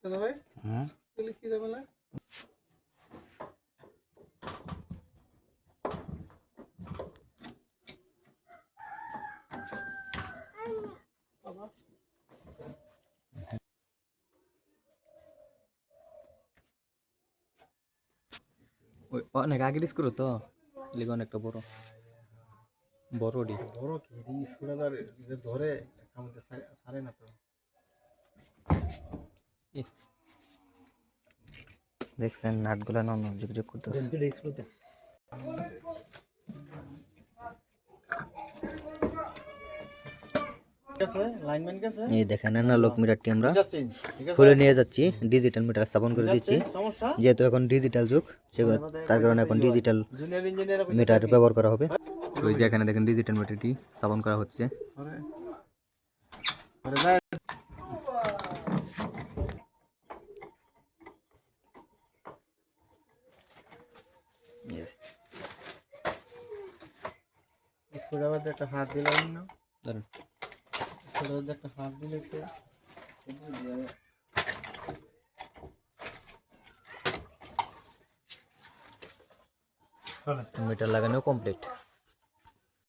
দাদা ভাই এগুলি কি যাবে না ওই অনেক আগের স্ক্রু তো লিগ অনেকটা বড় বড়ডি বড় কি স্ক্রুড্রাইভার যে ধরে আমাদের সারে না তো দেখছেন নাটগুলো নন যোগ করতেছে লাইনম্যান কাছে এই দেখেন অ্যানালগ মিটারটি আমরা যাচ্ছে ঠিক আছে খুলে নিয়ে যাচ্ছি ডিজিটাল মিটার স্থাপন করে দিচ্ছি সমস্যা যেহেতু এখন ডিজিটাল যুগ তার কারণে এখন ডিজিটাল জুনিয়র ইঞ্জিনিয়ার মিটার ব্যবহার করা হবে ওই যে এখানে দেখেন ডিজিটাল মিটারটি স্থাপন করা হচ্ছে আরে যায় স্ক্রুড্রাইভার দিয়ে একটা হাত দিলাম না ধরেন স্ক্রুড্রাইভার দিয়ে একটা হাত দিলে তো মিটার লাগানো কমপ্লিট